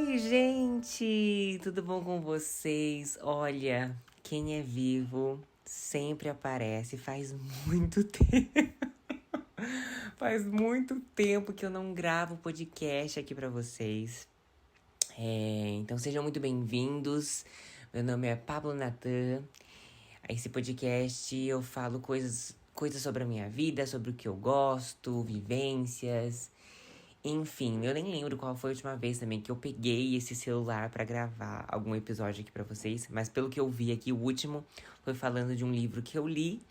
Oi, gente! Tudo bom com vocês? Olha, quem é vivo sempre aparece. Faz muito tempo. Faz muito tempo que eu não gravo podcast aqui pra vocês. Então sejam muito bem-vindos. Meu nome é Pablo Natan. Esse podcast eu falo coisas sobre a minha vida, sobre o que eu gosto, vivências. Enfim, eu nem lembro qual foi a última vez também que eu peguei esse celular pra gravar algum episódio aqui pra vocês. Mas pelo que eu vi aqui, o último foi falando de um livro que eu li.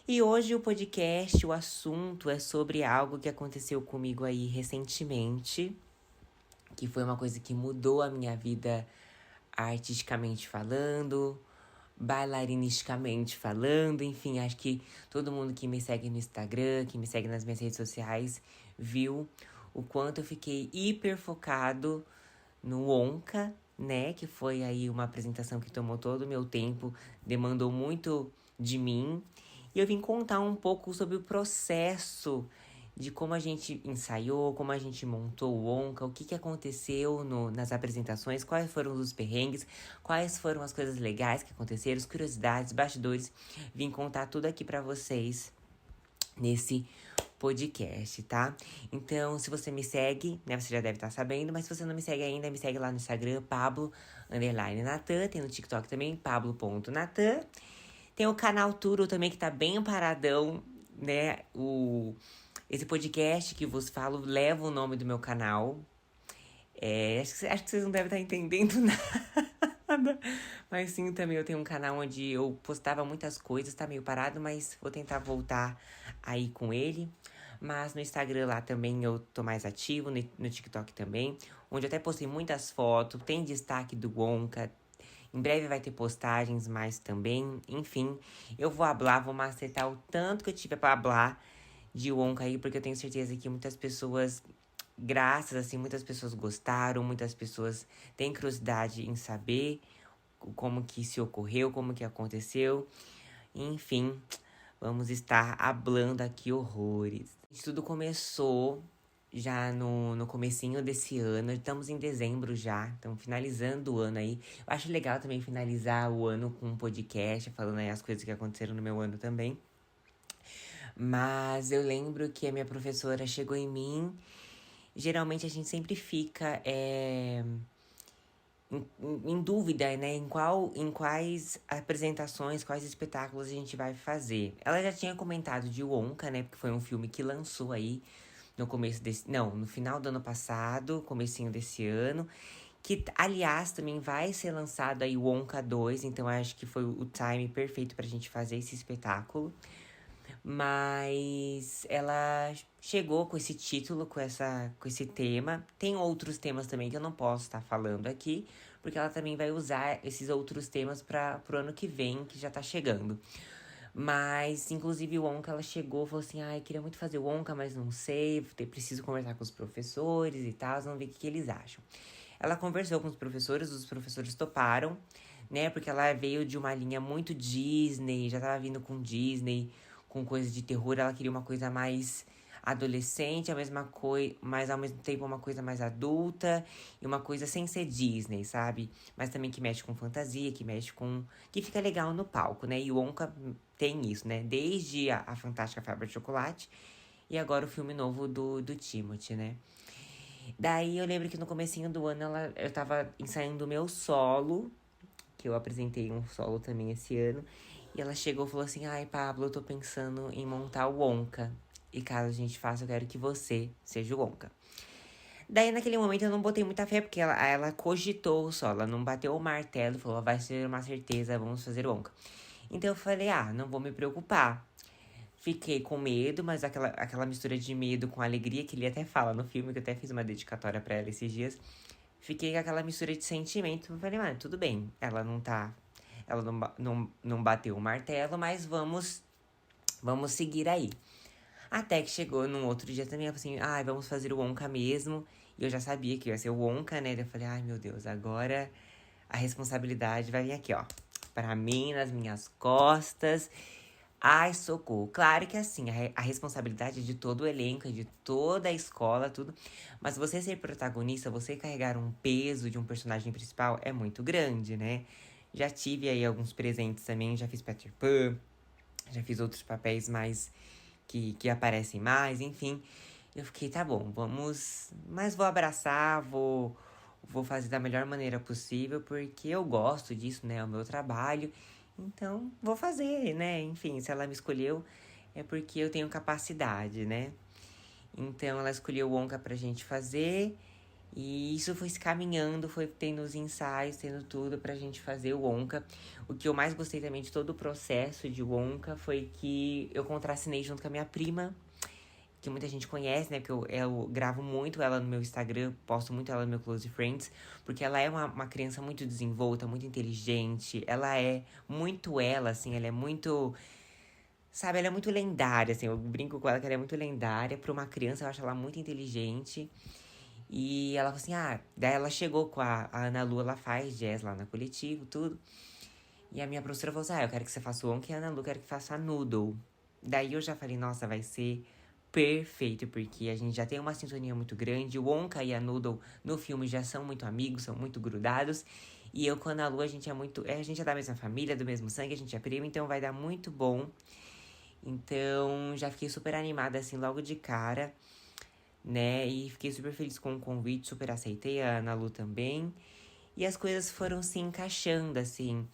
E hoje o podcast, o assunto é sobre algo que aconteceu comigo aí recentemente. Que foi uma coisa que mudou a minha vida artisticamente falando, bailarinisticamente falando, enfim, acho que todo mundo que me segue no Instagram, que me segue nas minhas redes sociais, viu o quanto eu fiquei hiper focado no Wonka, né? Que foi aí uma apresentação que tomou todo o meu tempo, demandou muito de mim. E eu vim contar um pouco sobre o processo de como a gente ensaiou, como a gente montou o Wonka, o que aconteceu nas apresentações, quais foram os perrengues, quais foram as coisas legais que aconteceram, as curiosidades, bastidores. Vim contar tudo aqui pra vocês nesse podcast, tá? Então, se você me segue, né, você já deve estar sabendo, mas se você não me segue ainda, me segue lá no Instagram, Pablo_Natan, tem no TikTok também, Pablo.Natan. Tem o canal Turo também, que tá bem paradão, né? Esse podcast que vos falo leva o nome do meu canal. Acho que vocês não devem estar entendendo nada. Mas sim, também eu tenho um canal onde eu postava muitas coisas, tá meio parado, mas vou tentar voltar aí com ele. Mas no Instagram lá também eu tô mais ativo, no TikTok também, onde eu até postei muitas fotos, tem destaque do Wonka. Em breve vai ter postagens mais também. Enfim, eu vou macetar o tanto que eu tiver pra hablar de Wonka aí, porque eu tenho certeza que muitas pessoas, muitas pessoas gostaram, muitas pessoas têm curiosidade em saber como que se ocorreu, como que aconteceu. Enfim, vamos estar hablando aqui horrores. Tudo começou já no comecinho desse ano, estamos em dezembro já, estamos finalizando o ano aí. Eu acho legal também finalizar o ano com um podcast, falando aí as coisas que aconteceram no meu ano também. Mas eu lembro que a minha professora chegou em mim. Geralmente a gente sempre fica em dúvida, né? Em quais apresentações, quais espetáculos a gente vai fazer. Ela já tinha comentado de Wonka, né? Porque foi um filme que lançou aí no começo desse... Não, no final do ano passado, comecinho desse ano. Que, aliás, também vai ser lançado aí o Wonka 2. Então, acho que foi o time perfeito pra gente fazer esse espetáculo. Mas ela chegou com esse título, com esse tema. Tem outros temas também que eu não posso estar falando aqui, porque ela também vai usar esses outros temas para pro ano que vem, que já tá chegando. Mas, inclusive, o Wonka, ela chegou e falou assim: ai, queria muito fazer o Wonka, mas não sei, preciso conversar com os professores e tal, vamos ver o que eles acham. Ela conversou com os professores toparam, né? Porque ela veio de uma linha muito Disney, já tava vindo com Disney, com coisa de terror. Ela queria uma coisa mais adolescente, mas ao mesmo tempo uma coisa mais adulta e uma coisa sem ser Disney, sabe? Mas também que mexe com fantasia, que fica legal no palco, né? E o Wonka tem isso, né? Desde a Fantástica Fábrica de Chocolate e agora o filme novo do Timothy, né? Daí eu lembro que no comecinho do ano eu tava ensaiando o meu solo, que eu apresentei um solo também esse ano. E ela chegou e falou assim: ai, Pablo, eu tô pensando em montar o Wonka. E caso a gente faça, eu quero que você seja o Wonka. Daí naquele momento eu não botei muita fé, porque ela cogitou só, ela não bateu o martelo, falou: vai ser uma certeza, vamos fazer o Wonka. Então eu falei: não vou me preocupar. Fiquei com medo, mas aquela mistura de medo com alegria, que ele até fala no filme, que eu até fiz uma dedicatória pra ela esses dias. Fiquei com aquela mistura de sentimento. Falei, mano, tudo bem. Ela não tá. Ela não bateu o martelo, mas vamos seguir aí. Até que chegou num outro dia também, ela falou assim: vamos fazer o Wonka mesmo. E eu já sabia que ia ser o Wonka, né? Eu falei: ai, meu Deus, agora a responsabilidade vai vir aqui, ó. Pra mim, nas minhas costas. Ai, socorro. Claro que assim, a responsabilidade é de todo o elenco, é de toda a escola, tudo. Mas você ser protagonista, você carregar um peso de um personagem principal é muito grande, né? Já tive aí alguns presentes também, já fiz Peter Pan, já fiz outros papéis mais que aparecem mais, enfim. Eu fiquei, tá bom, vamos. Mas vou abraçar, vou fazer da melhor maneira possível, porque eu gosto disso, né? É o meu trabalho. Então, vou fazer, né? Enfim, se ela me escolheu, é porque eu tenho capacidade, né? Então, ela escolheu o Wonka pra gente fazer. E isso foi se caminhando, foi tendo os ensaios, tendo tudo pra gente fazer o Wonka. O que eu mais gostei também de todo o processo de Wonka foi que eu contracenei junto com a minha prima, que muita gente conhece, né? Porque eu gravo muito ela no meu Instagram, posto muito ela no meu Close Friends, porque ela é uma criança muito desenvolta, muito inteligente, ela é muito ela, assim, ela é muito. Sabe, ela é muito lendária, assim, eu brinco com ela que ela é muito lendária. Pra uma criança, eu acho ela muito inteligente. E ela falou assim, daí ela chegou com a Ana Lu, ela faz jazz lá na Coletivo, tudo. E a minha professora falou assim, eu quero que você faça o Wonka e a Ana Lu, quero que faça a Noodle. Daí eu já falei, nossa, vai ser perfeito, porque a gente já tem uma sintonia muito grande. O Wonka e a Noodle no filme já são muito amigos, são muito grudados. E eu com a Ana Lu, a gente é muito. A gente é da mesma família, do mesmo sangue, a gente é primo, então vai dar muito bom. Então já fiquei super animada assim logo de cara, né? E fiquei super feliz com o convite, super aceitei, a Ana Lu também. E as coisas foram se encaixando, assim.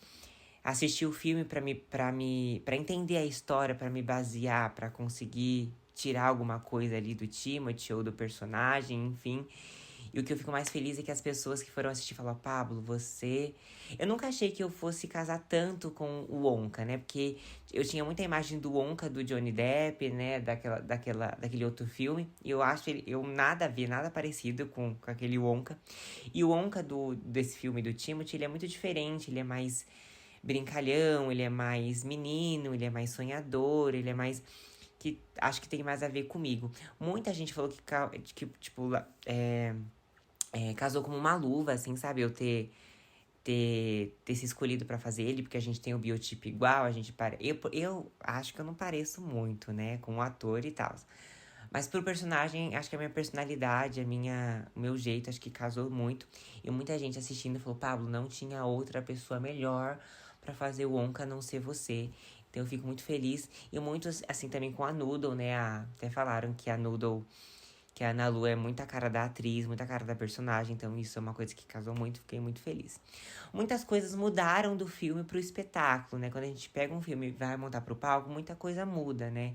Assisti o filme para entender a história, para me basear, para conseguir tirar alguma coisa ali do Timothy ou do personagem, enfim. E o que eu fico mais feliz é que as pessoas que foram assistir falaram, Pablo, você. Eu nunca achei que eu fosse casar tanto com o Wonka, né? Porque eu tinha muita imagem do Wonka do Johnny Depp, né? Daquele outro filme. E eu acho ele. Eu nada a ver, nada parecido com aquele Wonka. E o Wonka desse filme do Timothy, ele é muito diferente, ele é mais brincalhão, ele é mais menino, ele é mais sonhador, ele é mais. Que acho que tem mais a ver comigo. Muita gente falou que tipo, casou como uma luva, assim, sabe? Eu ter se escolhido pra fazer ele, porque a gente tem o biotipo igual, a gente eu acho que eu não pareço muito, né, com o ator e tal. Mas pro personagem, acho que a minha personalidade, o meu jeito, acho que casou muito. E muita gente assistindo falou, Pablo, não tinha outra pessoa melhor pra fazer o Wonka a não ser você. Então eu fico muito feliz. E muitos, assim, também com a Noodle, né? Até falaram que a Noodle, que a Ana Lu é muita cara da atriz, muita cara da personagem, então isso é uma coisa que casou muito, fiquei muito feliz. Muitas coisas mudaram do filme pro espetáculo, né? Quando a gente pega um filme e vai montar pro palco, muita coisa muda, né?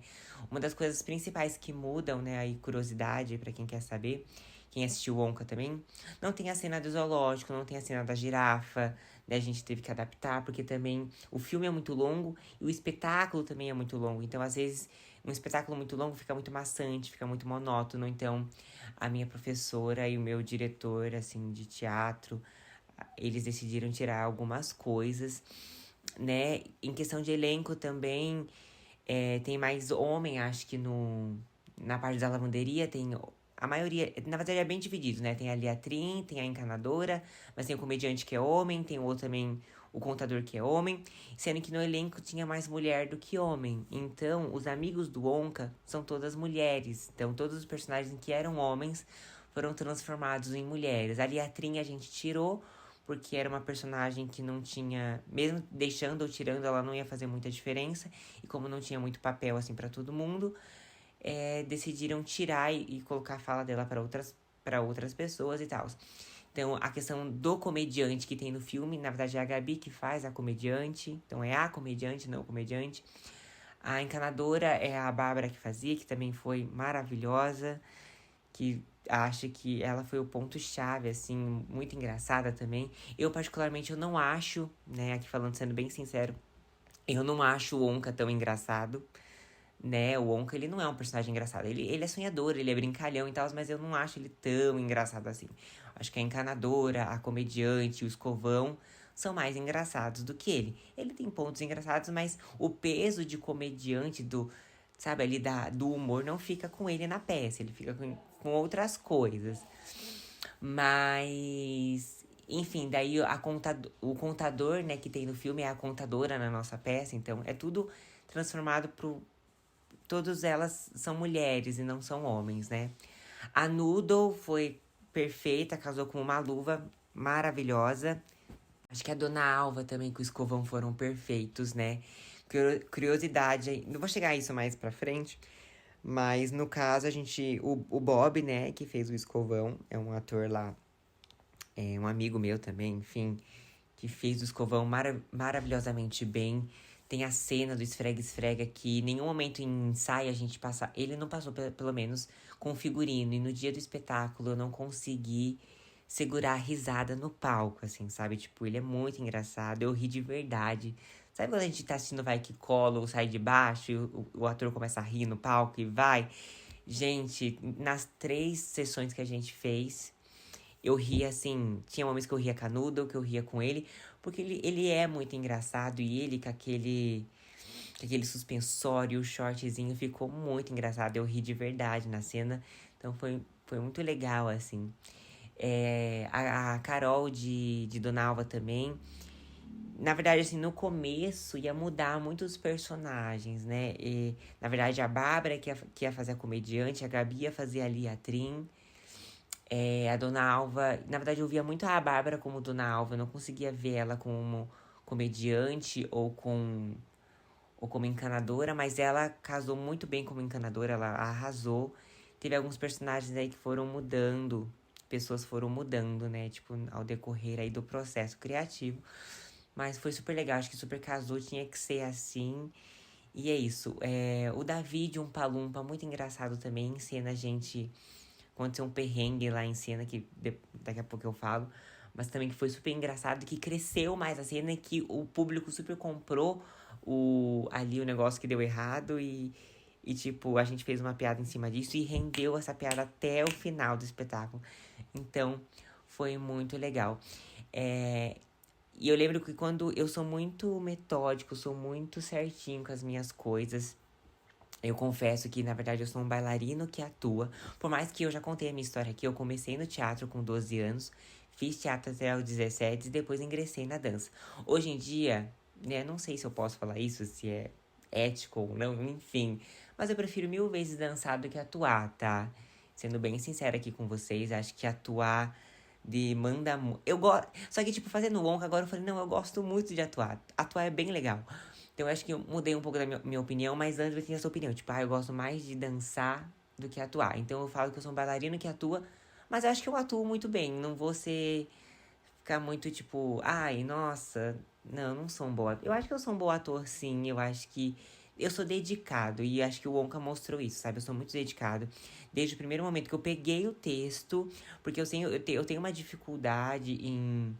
Uma das coisas principais que mudam, né? Aí, curiosidade pra quem quer saber, quem assistiu Wonka também, não tem a cena do zoológico, não tem a cena da girafa, né? A gente teve que adaptar, porque também o filme é muito longo e o espetáculo também é muito longo. Então, às vezes, um espetáculo muito longo fica muito maçante, fica muito monótono. Então, a minha professora e o meu diretor, assim, de teatro, eles decidiram tirar algumas coisas, né? Em questão de elenco também, tem mais homem, acho que na parte da lavanderia tem. A maioria, na verdade, é bem dividido, né? Tem ali a Trin, tem a encanadora, mas tem o comediante que é homem, tem o outro também, o contador que é homem, sendo que no elenco tinha mais mulher do que homem. Então, os amigos do Wonka são todas mulheres. Então, todos os personagens que eram homens foram transformados em mulheres. Ali a Trin a gente tirou, porque era uma personagem que não tinha, mesmo deixando ou tirando, ela não ia fazer muita diferença. E como não tinha muito papel assim para todo mundo, decidiram tirar e colocar a fala dela para outras pessoas e tal. Então, a questão do comediante que tem no filme, na verdade é a Gabi que faz a comediante. Então, é a comediante, não o comediante. A encanadora é a Bárbara que fazia, que também foi maravilhosa. Que acho que ela foi o ponto-chave, assim, muito engraçada também. Eu, particularmente, eu não acho, né, aqui falando, sendo bem sincero, eu não acho o Wonka tão engraçado, né? O Wonka, ele não é um personagem engraçado. Ele é sonhador, ele é brincalhão e tal, mas eu não acho ele tão engraçado assim. Acho que a encanadora, a comediante, o escovão são mais engraçados do que ele. Ele tem pontos engraçados, mas o peso de comediante, sabe, ali do humor, não fica com ele na peça. Ele fica com outras coisas. Mas, enfim, daí o contador, né, que tem no filme é a contadora na nossa peça. Então, é tudo transformado pro... Todas elas são mulheres e não são homens, né? A Noodle foi perfeita, casou com uma luva maravilhosa. Acho que a Dona Alva também com o escovão foram perfeitos, né? Curiosidade, não vou chegar a isso mais pra frente, mas no caso a gente, o Bob, né, que fez o escovão, é um ator lá, é um amigo meu também, enfim, que fez o escovão maravilhosamente bem. Tem a cena do esfrega-esfrega que em nenhum momento em ensaio a gente passa. Ele não passou, pelo menos, com figurino. E no dia do espetáculo eu não consegui segurar a risada no palco, assim, sabe? Tipo, ele é muito engraçado. Eu ri de verdade. Sabe quando a gente tá assistindo Vai Que Cola ou Sai de Baixo e o ator começa a rir no palco e vai? Gente, nas 3 sessões que a gente fez, eu ria assim. Tinha momentos que eu ria com a Noodle, que eu ria com ele, porque ele é muito engraçado e ele com aquele suspensório, o shortzinho, ficou muito engraçado. Eu ri de verdade na cena. Então foi muito legal, assim. A Carol de Dona Alva também. Na verdade, assim, no começo ia mudar muitos personagens, né? E, na verdade, a Bárbara que ia fazer a comediante, a Gabi ia fazer ali a Trim. A Dona Alva. Na verdade, eu via muito a Bárbara como Dona Alva, eu não conseguia ver ela como comediante ou como encanadora, mas ela casou muito bem como encanadora, ela arrasou. Teve alguns personagens aí que foram mudando, pessoas foram mudando, né? Tipo, ao decorrer aí do processo criativo. Mas foi super legal, acho que super casou, tinha que ser assim. E é isso. O Davi de Umpa Lumpa, muito engraçado também, em cena a gente. Aconteceu um perrengue lá em cena, que daqui a pouco eu falo. Mas também que foi super engraçado, que cresceu mais a cena e que o público super comprou ali o negócio que deu errado. E, tipo, a gente fez uma piada em cima disso e rendeu essa piada até o final do espetáculo. Então, foi muito legal. E eu lembro que quando eu sou muito metódico, sou muito certinho com as minhas coisas. Eu confesso que, na verdade, eu sou um bailarino que atua. Por mais que eu já contei a minha história aqui, eu comecei no teatro com 12 anos, fiz teatro até aos 17 e depois ingressei na dança. Hoje em dia, né, não sei se eu posso falar isso, se é ético ou não, enfim. Mas eu prefiro 1000 vezes dançar do que atuar, tá? Sendo bem sincera aqui com vocês, acho que atuar demanda muito. Eu gosto. Só que, tipo, fazendo onca, agora eu falei, não, eu gosto muito de atuar. Atuar é bem legal. Então, eu acho que eu mudei um pouco da minha opinião, mas antes eu tinha essa opinião. Tipo, eu gosto mais de dançar do que atuar. Então, eu falo que eu sou um bailarino que atua, mas eu acho que eu atuo muito bem. Não vou ficar muito, tipo, ai, nossa, não sou um bom ator. Eu acho que eu sou um bom ator, sim. Eu acho que eu sou dedicado e acho que o Onca mostrou isso, sabe? Eu sou muito dedicado. Desde o primeiro momento que eu peguei o texto, porque eu tenho uma dificuldade em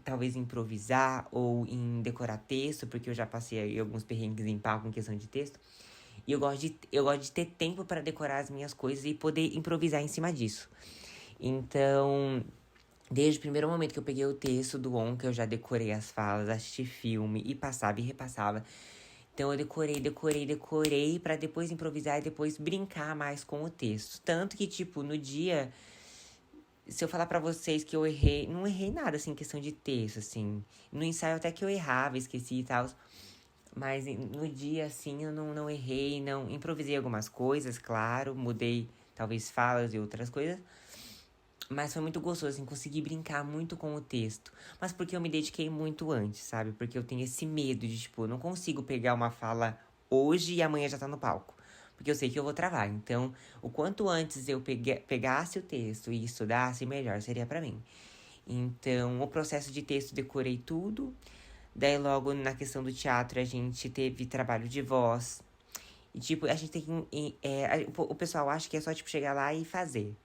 talvez improvisar ou em decorar texto, porque eu já passei aí alguns perrengues em palco em questão de texto. E eu gosto de ter tempo para decorar as minhas coisas e poder improvisar em cima disso. Então, desde o primeiro momento que eu peguei o texto do Onca, eu já decorei as falas, assisti filme e passava e repassava. Então eu decorei pra depois improvisar e depois brincar mais com o texto. Tanto que, tipo, no dia, se eu falar pra vocês que eu errei, não errei nada, assim, em questão de texto, assim. No ensaio até que eu errava, esqueci e tal. Mas no dia, assim, eu não errei, não improvisei algumas coisas, claro, mudei talvez falas e outras coisas. Mas foi muito gostoso, assim, consegui brincar muito com o texto. Mas porque eu me dediquei muito antes, sabe? Porque eu tenho esse medo de, tipo, eu não consigo pegar uma fala hoje e amanhã já tá no palco. Porque eu sei que eu vou travar. Então, o quanto antes eu pegasse o texto e estudasse, melhor seria pra mim. Então, o processo de texto, decorei tudo. Daí, logo na questão do teatro, a gente teve trabalho de voz. E, tipo, a gente tem que. O pessoal acha que é só, tipo, chegar lá e fazer.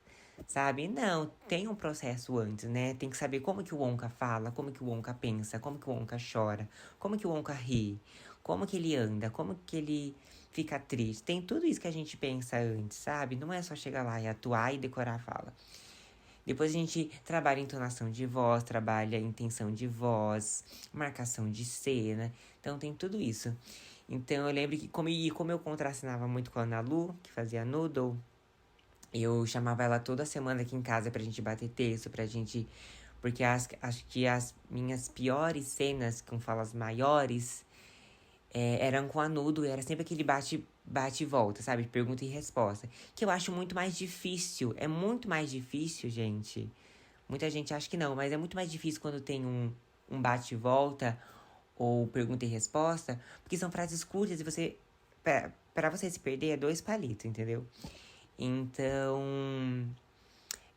Sabe? Não, tem um processo antes, né? Tem que saber como que o Wonka fala, como que o Wonka pensa, como que o Wonka chora, como que o Wonka ri, como que ele anda, como que ele fica triste. Tem tudo isso que a gente pensa antes, sabe? Não é só chegar lá e atuar e decorar a fala. Depois a gente trabalha entonação de voz, trabalha intenção de voz, marcação de cena. Então tem tudo isso. Então eu lembro que como eu contracenava muito com a Ana Lu, que fazia Noodle, eu chamava ela toda semana aqui em casa pra gente bater texto, pra gente... Porque acho que as minhas piores cenas com falas maiores eram com anudo, era sempre aquele bate e volta, sabe? Pergunta e resposta. Que eu acho muito mais difícil. É muito mais difícil, gente. Muita gente acha que não, mas é muito mais difícil quando tem um bate e volta ou pergunta e resposta, porque são frases curtas e você. Pra você se perder é 2 palitos, entendeu? Então.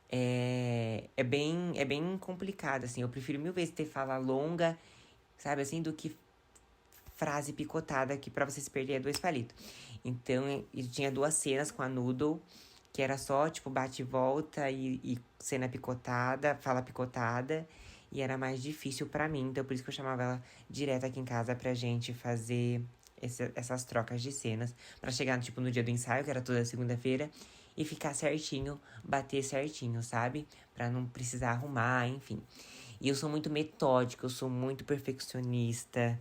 É bem complicado, assim. Eu prefiro mil vezes ter fala longa, sabe, assim, do que frase picotada que pra você se perder é 2 palitos. Então, eu tinha 2 cenas com a Noodle, que era só, tipo, bate e volta e cena picotada, fala picotada. E era mais difícil pra mim, então por isso que eu chamava ela direto aqui em casa pra gente fazer essas trocas de cenas. Pra chegar, tipo, no dia do ensaio, que era toda segunda-feira, e ficar certinho, bater certinho, sabe? Pra não precisar arrumar, enfim. E eu sou muito metódica, eu sou muito perfeccionista.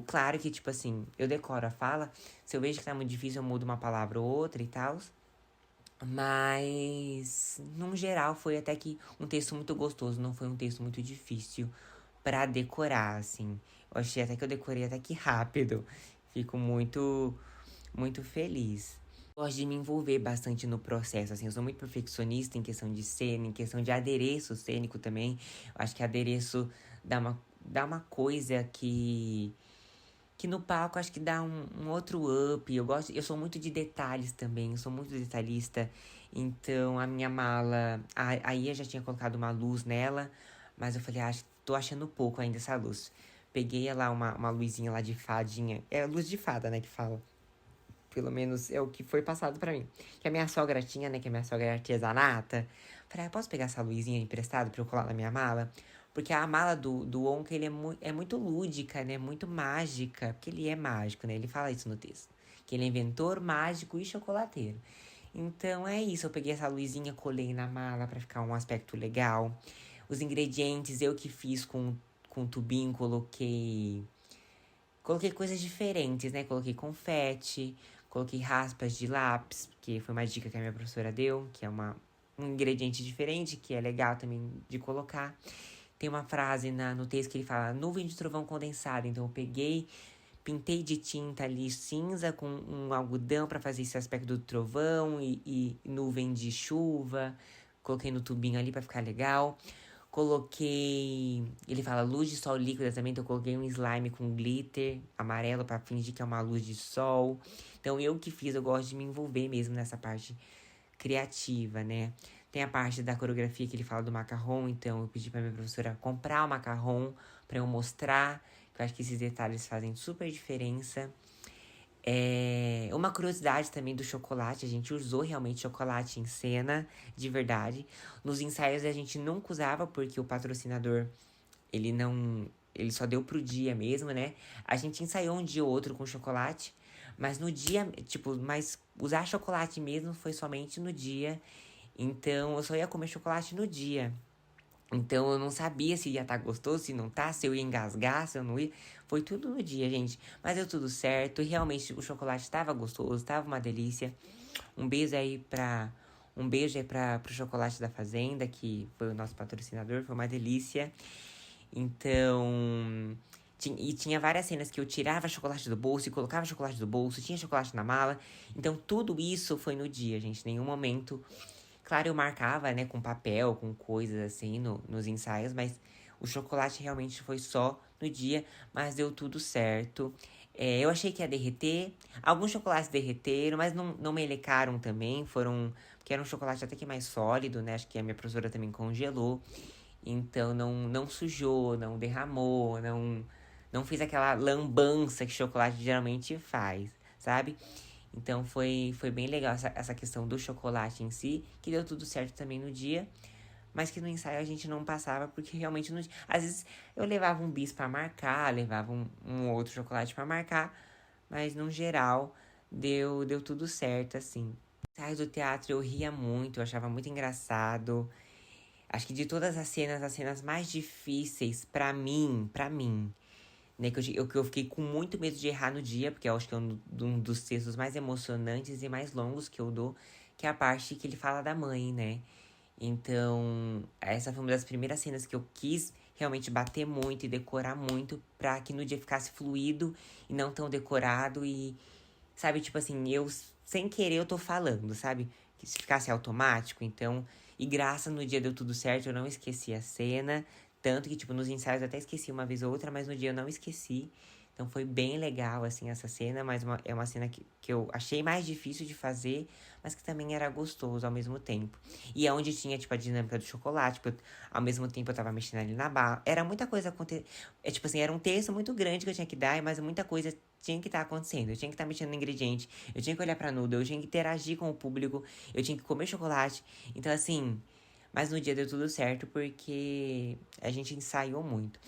Claro que, tipo assim, eu decoro a fala. Se eu vejo que tá muito difícil, eu mudo uma palavra ou outra e tal. Mas, num geral, foi até que um texto muito gostoso. Não foi um texto muito difícil pra decorar, assim. Eu achei até que eu decorei até que rápido. Fico muito, muito feliz. Gosto de me envolver bastante no processo, assim. Eu sou muito perfeccionista em questão de cena, em questão de adereço cênico também. Eu acho que adereço dá uma coisa que no palco acho que dá um outro up. Eu sou muito de detalhes também, eu sou muito detalhista. Então a minha mala, aí eu já tinha colocado uma luz nela, mas eu falei, tô achando pouco ainda essa luz. Peguei lá uma luzinha lá de fadinha. É luz de fada, né, que fala. Pelo menos é o que foi passado pra mim. Que a minha sogra tinha, né? Que a minha sogra é artesanato. Falei, posso pegar essa luzinha emprestada pra eu colar na minha mala? Porque a mala do Onca, ele é muito lúdica, né? Muito mágica. Porque ele é mágico, né? Ele fala isso no texto. Que ele é inventor, mágico e chocolateiro. Então é isso. Eu peguei essa luzinha, colei na mala pra ficar um aspecto legal. Os ingredientes eu que fiz com tubinho, Coloquei coisas diferentes, né? Coloquei confete, coloquei raspas de lápis, que foi uma dica que a minha professora deu, que é um ingrediente diferente, que é legal também de colocar. Tem uma frase no texto que ele fala nuvem de trovão condensado. Então eu peguei, pintei de tinta ali cinza com um algodão para fazer esse aspecto do trovão e nuvem de chuva. Coloquei no tubinho ali para ficar legal. Coloquei. Ele fala luz de sol líquida também, então eu coloquei um slime com glitter amarelo pra fingir que é uma luz de sol. Então eu que fiz, eu gosto de me envolver mesmo nessa parte criativa, né? Tem a parte da coreografia que ele fala do macarrão, então eu pedi pra minha professora comprar o macarrão pra eu mostrar, que eu acho que esses detalhes fazem super diferença. Uma curiosidade também do chocolate, a gente usou realmente chocolate em cena, de verdade. Nos ensaios a gente nunca usava, porque o patrocinador, ele não. Ele só deu pro dia mesmo, né? A gente ensaiou um dia ou outro com chocolate, mas no dia, tipo, mas usar chocolate mesmo foi somente no dia. Então eu só ia comer chocolate no dia. Então eu não sabia se ia estar gostoso, se não tá, se eu ia engasgar, se eu não ia. Foi tudo no dia, gente. Mas deu tudo certo. E realmente o chocolate estava gostoso, estava uma delícia. Um beijo aí pro Chocolate da Fazenda, que foi o nosso patrocinador, foi uma delícia. Então. E tinha várias cenas que eu tirava chocolate do bolso e colocava chocolate do bolso, tinha chocolate na mala. Então tudo isso foi no dia, gente. Nenhum momento. Claro, eu marcava, né, com papel, com coisas assim nos ensaios, mas o chocolate realmente foi só no dia, mas deu tudo certo. Eu achei que ia derreter. Alguns chocolates derreteram, mas não melecaram também. Porque era um chocolate até que mais sólido, né? Acho que a minha professora também congelou. Então não sujou, não derramou, não fez aquela lambança que chocolate geralmente faz, sabe? Então foi bem legal essa questão do chocolate em si, que deu tudo certo também no dia, mas que no ensaio a gente não passava, porque realmente não. Às vezes eu levava um bis pra marcar, levava um outro chocolate pra marcar, mas no geral deu tudo certo, assim. Ensaios do teatro eu ria muito, eu achava muito engraçado. Acho que de todas as cenas mais difíceis pra mim, né, que eu fiquei com muito medo de errar no dia, porque eu acho que é um dos textos mais emocionantes e mais longos que eu dou, que é a parte que ele fala da mãe, né? Então, essa foi uma das primeiras cenas que eu quis realmente bater muito e decorar muito pra que no dia ficasse fluido e não tão decorado e, sabe, tipo assim, eu sem querer eu tô falando, sabe? Que se ficasse automático, então, e graças no dia deu tudo certo, eu não esqueci a cena, tanto que, tipo, nos ensaios eu até esqueci uma vez ou outra, mas no dia eu não esqueci. Então foi bem legal, assim, essa cena, mas é uma cena que eu achei mais difícil de fazer, mas que também era gostoso ao mesmo tempo. E é onde tinha, tipo, a dinâmica do chocolate, tipo, ao mesmo tempo eu tava mexendo ali na bala. Era muita coisa acontecendo. É, tipo assim, era um texto muito grande que eu tinha que dar, mas muita coisa tinha que estar acontecendo. Eu tinha que estar mexendo no ingrediente, eu tinha que olhar pra noodle, eu tinha que interagir com o público, eu tinha que comer chocolate. Então, assim, mas no dia deu tudo certo porque a gente ensaiou muito.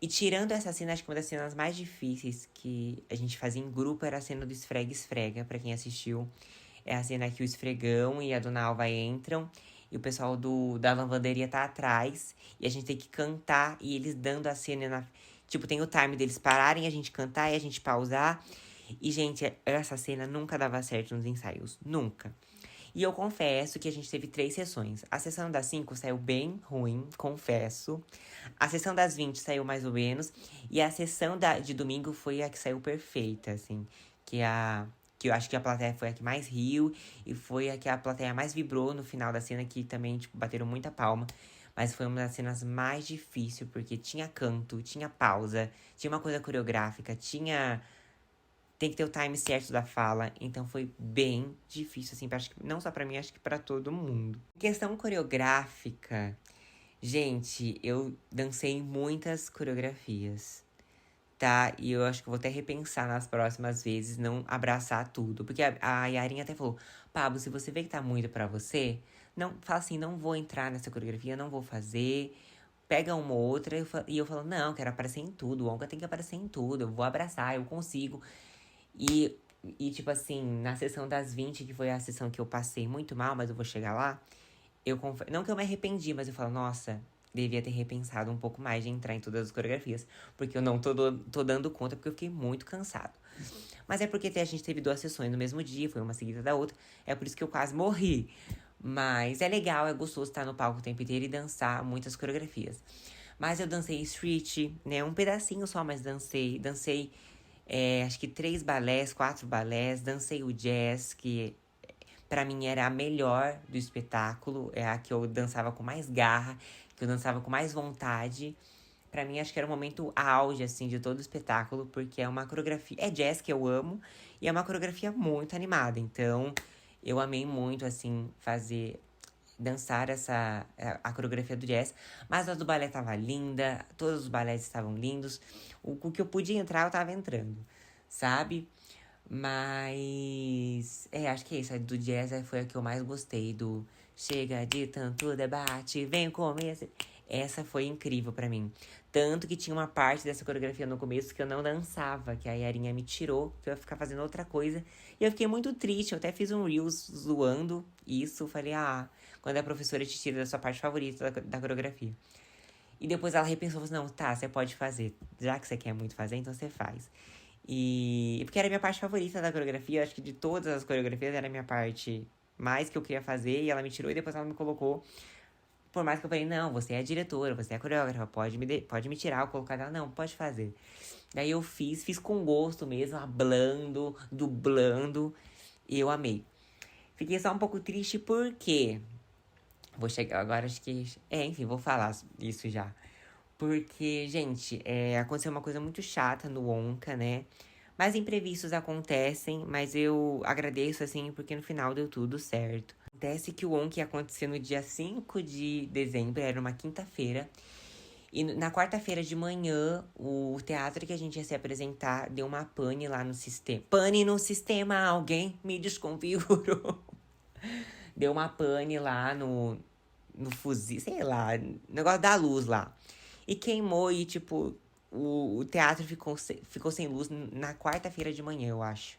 E tirando essa cena, acho que uma das cenas mais difíceis que a gente fazia em grupo era a cena do esfrega-esfrega, pra quem assistiu. É a cena que o esfregão e a dona Alva entram e o pessoal da lavanderia tá atrás. E a gente tem que cantar e eles dando a cena na. Tipo, tem o time deles pararem, a gente cantar e a gente pausar. E, gente, essa cena nunca dava certo nos ensaios. Nunca. E eu confesso que a gente teve 3 sessões. A sessão das 5 saiu bem ruim, confesso. A sessão das 20 saiu mais ou menos. E a sessão de domingo foi a que saiu perfeita, assim. Que eu acho que a plateia foi a que mais riu. E foi a que a plateia mais vibrou no final da cena, que também, tipo, bateram muita palma. Mas foi uma das cenas mais difíceis, porque tinha canto, tinha pausa, tinha uma coisa coreográfica, tinha tem que ter o time certo da fala, então foi bem difícil, assim, acho que, não só pra mim, acho que pra todo mundo. Questão coreográfica, gente, eu dancei muitas coreografias, tá? E eu acho que eu vou até repensar nas próximas vezes, não abraçar tudo. Porque a Yarinha até falou, Pablo, se você vê que tá muito pra você, não, fala assim, não vou entrar nessa coreografia, não vou fazer. Pega uma ou outra e eu falo, não, quero aparecer em tudo, o Onca tem que aparecer em tudo, eu vou abraçar, eu consigo. E, tipo assim, na sessão das 20 que foi a sessão que eu passei muito mal, mas eu vou chegar lá, não que eu me arrependi, mas eu falo, nossa, devia ter repensado um pouco mais de entrar em todas as coreografias. Porque eu não tô dando conta, porque eu fiquei muito cansado. Mas é porque a gente teve 2 sessões no mesmo dia, foi uma seguida da outra. É por isso que eu quase morri. Mas é legal, é gostoso estar no palco o tempo inteiro e dançar muitas coreografias. Mas eu dancei street, né? Um pedacinho só, mas dancei. Dancei acho que 3 balés, 4 balés. Dancei o jazz, que pra mim era a melhor do espetáculo. É a que eu dançava com mais garra, que eu dançava com mais vontade. Pra mim, acho que era o momento auge, assim, de todo o espetáculo, porque é uma coreografia. É jazz que eu amo, e é uma coreografia muito animada. Então, eu amei muito, assim, dançar a coreografia do jazz. Mas a do balé tava linda, todos os balés estavam lindos. O que eu podia entrar, eu tava entrando, sabe? Mas, acho que é isso. A do jazz foi a que eu mais gostei. Do chega de tanto debate, vem comer. Essa foi incrível pra mim. Tanto que tinha uma parte dessa coreografia no começo que eu não dançava, que a Yarinha me tirou, pra eu ficar fazendo outra coisa. E eu fiquei muito triste, eu até fiz um Reels zoando isso. Falei, quando a professora te tira da sua parte favorita da coreografia. E depois ela repensou, falou assim, não, tá, você pode fazer. Já que você quer muito fazer, então você faz. E porque era a minha parte favorita da coreografia, acho que de todas as coreografias era a minha parte mais que eu queria fazer. E ela me tirou e depois ela me colocou. Por mais que eu falei, não, você é a diretora, você é a coreógrafa, pode me tirar ou colocar ela. Não, pode fazer. Daí eu fiz com gosto mesmo, hablando, dublando. E eu amei. Fiquei só um pouco triste porque... Vou chegar agora, acho que... enfim, vou falar isso já. Porque, gente, aconteceu uma coisa muito chata no Onca, né? Mas imprevistos acontecem, mas eu agradeço, assim, porque no final deu tudo certo. Acontece que o Onca ia acontecer no dia 5 de dezembro, era uma quinta-feira. E na quarta-feira de manhã, o teatro que a gente ia se apresentar deu uma pane lá no sistema. Pane no sistema, alguém me desconfigurou. Deu uma pane lá no fuzil, sei lá, negócio da luz lá. E queimou e, tipo, o teatro ficou sem luz na quarta-feira de manhã, eu acho.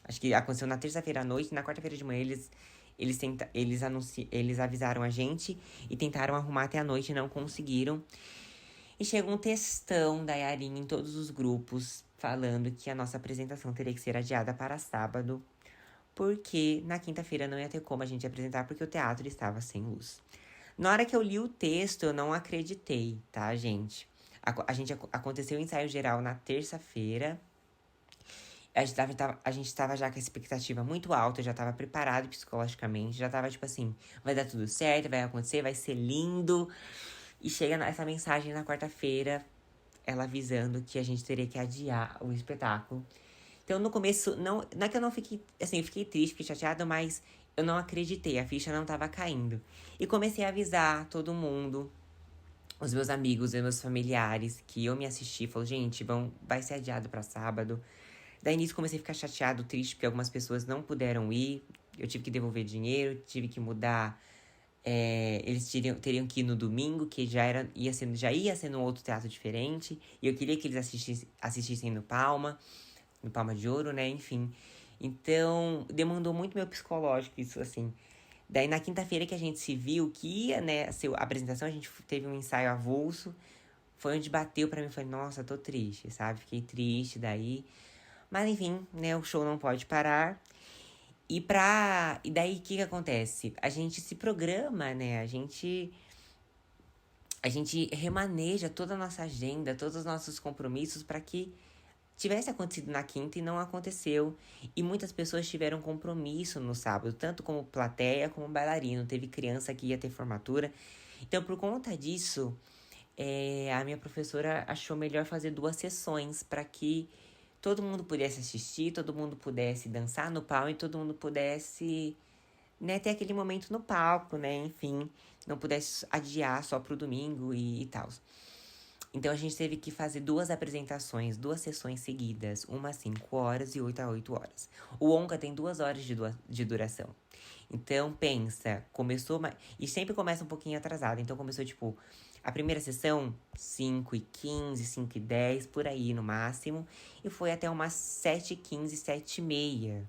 Acho que aconteceu na terça-feira à noite, na quarta-feira de manhã eles avisaram a gente e tentaram arrumar até a noite e não conseguiram. E chegou um textão da Yarinha em todos os grupos falando que a nossa apresentação teria que ser adiada para sábado, porque na quinta-feira não ia ter como a gente apresentar porque o teatro estava sem luz. Na hora que eu li o texto, eu não acreditei, tá, gente? Aconteceu o ensaio geral na terça-feira. A gente tava já com a expectativa muito alta, eu já tava preparado psicologicamente, já tava tipo assim, vai dar tudo certo, vai acontecer, vai ser lindo. E chega essa mensagem na quarta-feira, ela avisando que a gente teria que adiar o espetáculo. Então, no começo, não é que eu não fiquei, assim, eu fiquei triste, fiquei chateada, mas eu não acreditei, a ficha não tava caindo. E comecei a avisar todo mundo, os meus amigos, os meus familiares, que eu me assisti, falou, gente, vai ser adiado pra sábado. Daí, nisso, comecei a ficar chateado, triste, porque algumas pessoas não puderam ir, eu tive que devolver dinheiro, tive que mudar. Eles teriam que ir no domingo, que já ia ser num outro teatro diferente. E eu queria que eles assistissem no Palma de Ouro, né? Enfim. Então, demandou muito meu psicológico, isso assim. Daí, na quinta-feira que a gente se viu, que ia, né, ser a apresentação, a gente teve um ensaio avulso. Foi onde bateu pra mim, falei, nossa, tô triste, sabe? Fiquei triste daí. Mas enfim, né, o show não pode parar. E daí, o que acontece? A gente se programa, né? A gente remaneja toda a nossa agenda, todos os nossos compromissos para que tivesse acontecido na quinta e não aconteceu. E muitas pessoas tiveram compromisso no sábado, tanto como plateia como bailarino. Teve criança que ia ter formatura. Então, por conta disso, a minha professora achou melhor fazer 2 sessões para que todo mundo pudesse assistir, todo mundo pudesse dançar no palco e todo mundo pudesse, né, ter aquele momento no palco, né, enfim, não pudesse adiar só pro domingo e tal. Então a gente teve que fazer 2 apresentações, 2 sessões seguidas, uma às 5 horas e outra às 8 horas. O Onca tem 2 horas de duração. Então pensa, e sempre começa um pouquinho atrasado. Então começou tipo, a primeira sessão, 5h15, 5h10, por aí no máximo. E foi até umas 7h15, 7h30.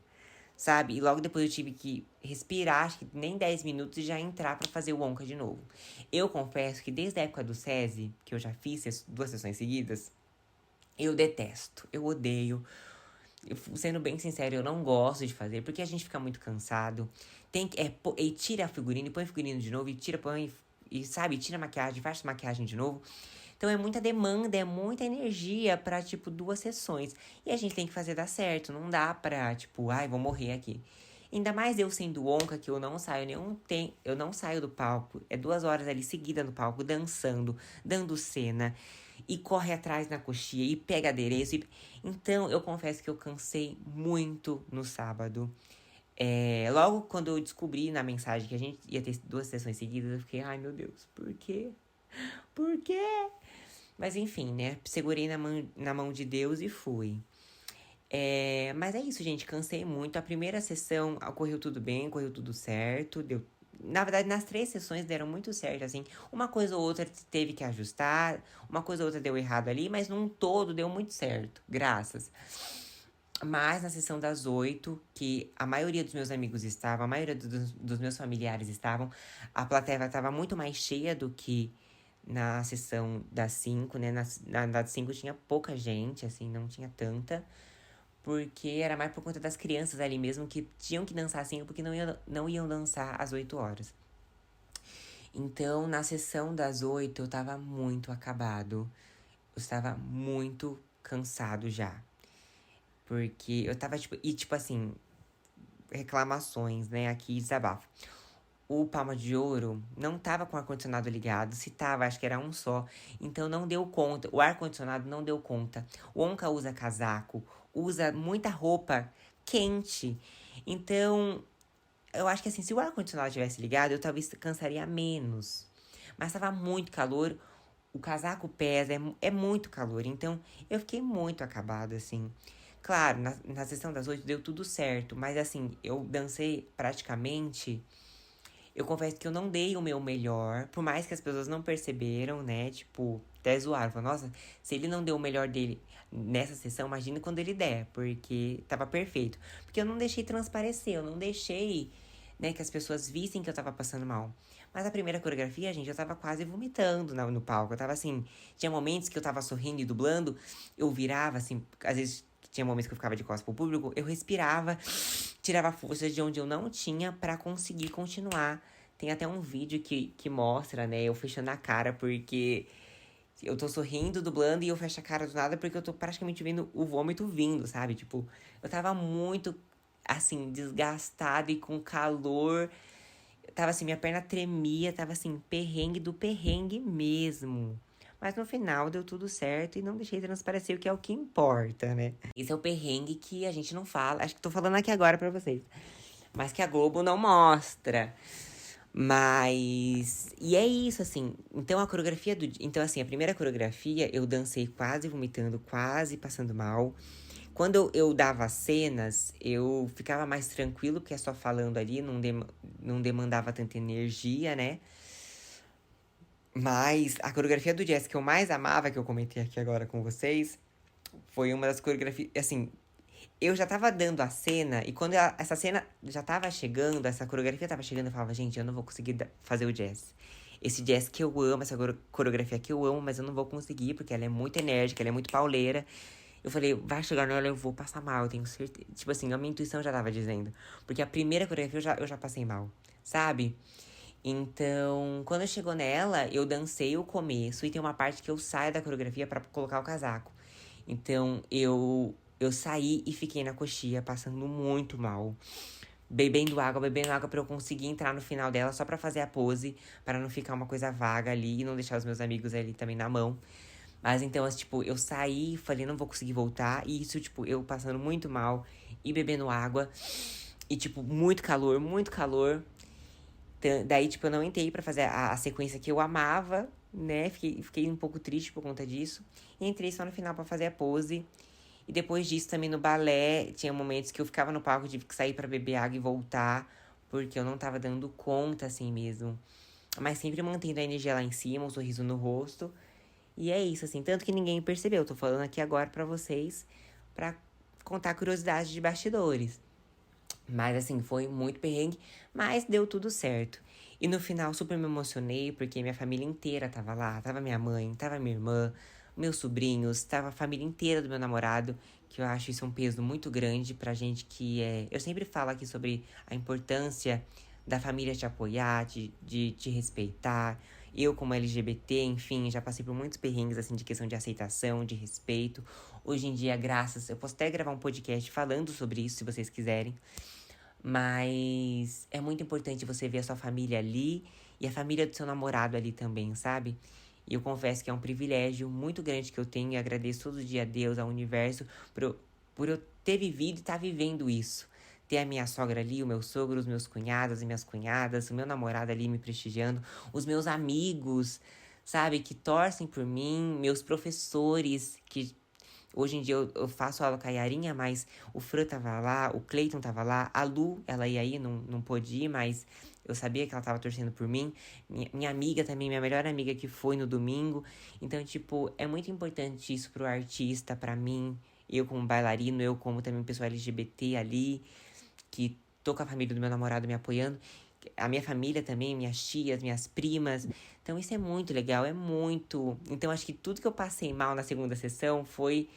Sabe? E logo depois eu tive que respirar, acho que nem 10 minutos e já entrar pra fazer o Onca de novo. Eu confesso que desde a época do SESI, que eu já fiz 2 sessões seguidas, eu detesto, eu odeio. Sendo bem sincero, eu não gosto de fazer, porque a gente fica muito cansado. E tira a figurina, e põe a figurina de novo, e tira, põe, e sabe, tira a maquiagem, faz a maquiagem de novo. Então é muita demanda, é muita energia pra, tipo, 2 sessões. E a gente tem que fazer dar certo. Não dá pra, tipo, ai, vou morrer aqui. Ainda mais eu sendo onca, que eu não saio eu não saio do palco. É 2 horas ali seguida no palco, dançando, dando cena. E corre atrás na coxia, e pega adereço. Então, eu confesso que eu cansei muito no sábado. Logo quando eu descobri na mensagem que a gente ia ter 2 sessões seguidas, eu fiquei, ai meu Deus, por quê? Por quê? Mas enfim, né? Segurei na mão de Deus e fui. Mas é isso, gente. Cansei muito. A primeira sessão correu tudo bem, correu tudo certo. Na verdade, nas 3 sessões deram muito certo, assim. Uma coisa ou outra teve que ajustar, uma coisa ou outra deu errado ali, mas num todo deu muito certo. Graças. Mas na sessão das 8, que a maioria dos meus amigos estavam, a maioria dos meus familiares estavam, a plateia estava muito mais cheia do que na sessão das 5, né? Na das 5 tinha pouca gente, assim, não tinha tanta. Porque era mais por conta das crianças ali mesmo que tinham que dançar assim, porque não iam dançar às 8 horas. Então, na sessão das 8, eu tava muito acabado. Eu estava muito cansado já. Porque eu tava, tipo assim, reclamações, né? Aqui, desabafo. O Palma de Ouro não tava com o ar-condicionado ligado. Se tava, acho que era um só. Então não deu conta. O ar-condicionado não deu conta. O Onca usa casaco, usa muita roupa quente. Então, eu acho que assim, se o ar-condicionado tivesse ligado, eu talvez cansaria menos. Mas tava muito calor. O casaco pesa, é muito calor. Então, eu fiquei muito acabada, assim. Claro, na sessão das 8 deu tudo certo. Mas assim, eu dancei praticamente. Eu confesso que eu não dei o meu melhor, por mais que as pessoas não perceberam, né? Tipo, até zoaram. Falaram, nossa, se ele não deu o melhor dele nessa sessão, imagina quando ele der, porque tava perfeito. Porque eu não deixei transparecer, eu não deixei, né, que as pessoas vissem que eu tava passando mal. Mas a primeira coreografia, gente, eu tava quase vomitando no palco. Eu tava assim, tinha momentos que eu tava sorrindo e dublando, eu virava assim, às vezes tinha momentos que eu ficava de costas pro público, eu respirava, tirava forças de onde eu não tinha pra conseguir continuar Tem até um vídeo que mostra, né, eu fechando a cara, porque eu tô sorrindo, dublando, e eu fecho a cara do nada, porque eu tô praticamente vendo o vômito vindo, sabe? Tipo, eu tava muito, assim, desgastada e com calor. Tava assim, minha perna tremia, tava assim, perrengue do perrengue mesmo. Mas no final deu tudo certo e não deixei transparecer o que é o que importa, né? Esse é o perrengue que a gente não fala. Acho que tô falando aqui agora pra vocês. Mas que a Globo não mostra. Mas. E é isso, assim. Então a coreografia do. Então, assim, a primeira coreografia eu dancei quase vomitando, quase passando mal. Quando eu dava as cenas, eu ficava mais tranquilo, porque é só falando ali, não demandava tanta energia, né? Mas a coreografia do jazz que eu mais amava, que eu comentei aqui agora com vocês, foi uma das coreografias. Assim, eu já tava dando a cena, e quando essa cena já tava chegando, essa coreografia tava chegando, eu falava, gente, eu não vou conseguir fazer o jazz. Esse jazz que eu amo, essa coreografia que eu amo, mas eu não vou conseguir, porque ela é muito enérgica, ela é muito pauleira. Eu falei, vai chegar nela, eu vou passar mal, eu tenho certeza. Tipo assim, a minha intuição já tava dizendo. Porque a primeira coreografia eu já passei mal, sabe? Então, quando chegou nela, eu dancei o começo e tem uma parte que eu saio da coreografia pra colocar o casaco. Então, eu saí e fiquei na coxia, passando muito mal. Bebendo água pra eu conseguir entrar no final dela só pra fazer a pose, para não ficar uma coisa vaga ali e não deixar os meus amigos ali também na mão. Mas então, assim, tipo, eu saí, falei, não vou conseguir voltar. E isso, tipo, eu passando muito mal e bebendo água. E, tipo, muito calor, muito calor. Daí, tipo, eu não entrei pra fazer a sequência que eu amava, né? Fiquei um pouco triste por conta disso. E entrei só no final pra fazer a pose. E depois disso, também no balé, tinha momentos que eu ficava no palco, tive que sair pra beber água e voltar. Porque eu não tava dando conta, assim mesmo. Mas sempre mantendo a energia lá em cima, um sorriso no rosto. E é isso, assim, tanto que ninguém percebeu. Tô falando aqui agora pra vocês, pra contar curiosidades de bastidores. Mas, assim, foi muito perrengue, mas deu tudo certo. E no final, super me emocionei, porque minha família inteira tava lá. Tava minha mãe, tava minha irmã, meus sobrinhos, tava a família inteira do meu namorado, que eu acho isso um peso muito grande pra gente que é... Eu sempre falo aqui sobre a importância da família te apoiar, de te respeitar. Eu, como LGBT, enfim, já passei por muitos perrengues, assim, de questão de aceitação, de respeito. Hoje em dia, graças... Eu posso até gravar um podcast falando sobre isso, se vocês quiserem. Mas é muito importante você ver a sua família ali e a família do seu namorado ali também, sabe? E eu confesso que é um privilégio muito grande que eu tenho e agradeço todo dia a Deus, ao universo, por eu ter vivido e estar vivendo isso. Ter a minha sogra ali, o meu sogro, os meus cunhados e minhas cunhadas, o meu namorado ali me prestigiando, os meus amigos, sabe, que torcem por mim, meus professores que hoje em dia eu faço aula com a Yarinha, mas o Fran tava lá, o Cleiton tava lá, a Lu, ela ia ir, não pôde ir, mas eu sabia que ela tava torcendo por mim. Minha amiga também, minha melhor amiga que foi no domingo. Então, tipo, é muito importante isso pro artista, pra mim, eu como bailarino, eu como também pessoa LGBT ali, que tô com a família do meu namorado me apoiando. A minha família também, minhas tias, minhas primas. Então isso é muito legal, é muito. Então acho que tudo que eu passei mal na segunda sessão foi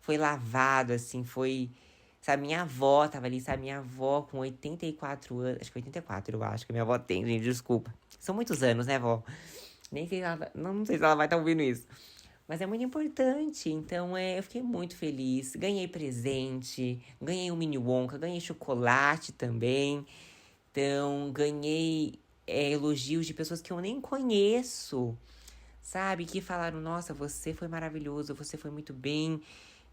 lavado, assim, foi. Sabe, minha avó tava ali, sabe? Minha avó com 84 anos. Acho que 84, eu acho que minha avó tem, gente, desculpa. São muitos anos, né, vó? Nem sei se ela, não sei se ela vai estar ouvindo isso. Mas é muito importante. Então, eu fiquei muito feliz. Ganhei presente, ganhei um mini Wonka, ganhei chocolate também. Então, ganhei elogios de pessoas que eu nem conheço, sabe? Que falaram, nossa, você foi maravilhoso, você foi muito bem.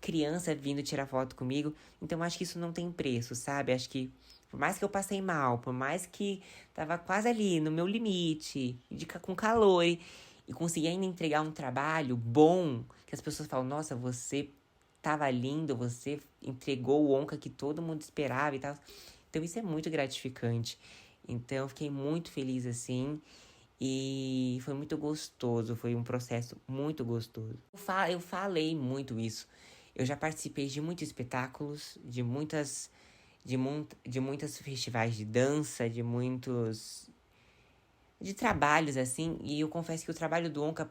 Criança vindo tirar foto comigo. Então, acho que isso não tem preço, sabe? Acho que, por mais que eu passei mal, por mais que tava quase ali no meu limite, com calor, e consegui ainda entregar um trabalho bom, que as pessoas falam, nossa, você tava lindo, você entregou o Onca que todo mundo esperava e tal. Então isso é muito gratificante. Então eu fiquei muito feliz assim. E foi muito gostoso, foi um processo muito gostoso. Eu falei muito isso. Eu já participei de muitos espetáculos, de muitos festivais de dança, de trabalhos assim, e eu confesso que o trabalho do Onca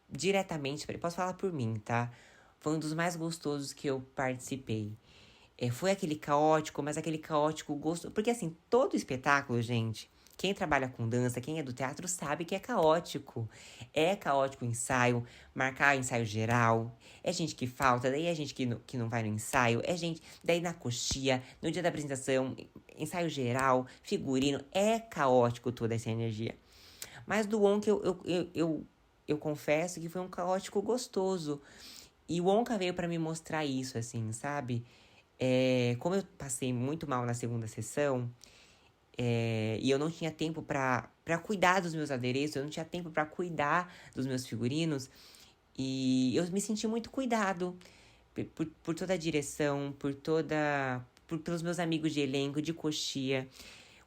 diretamente, posso falar por mim, tá? Foi um dos mais gostosos que eu participei. Foi aquele caótico, mas aquele caótico gostoso. Porque assim, todo espetáculo, gente, Quem trabalha com dança, quem é do teatro, sabe que é caótico. É caótico o ensaio, marcar ensaio geral. É gente que falta, daí é gente que não vai no ensaio. É gente, daí na coxia, no dia da apresentação, ensaio geral, figurino. É caótico toda essa energia. Mas do Wonka eu confesso que foi um caótico gostoso. E o Wonka veio pra me mostrar isso, assim, sabe? Como eu passei muito mal na segunda sessão, e eu não tinha tempo pra cuidar dos meus adereços, eu não tinha tempo pra cuidar dos meus figurinos, e eu me senti muito cuidado por toda a direção, pelos meus amigos de elenco, de coxia.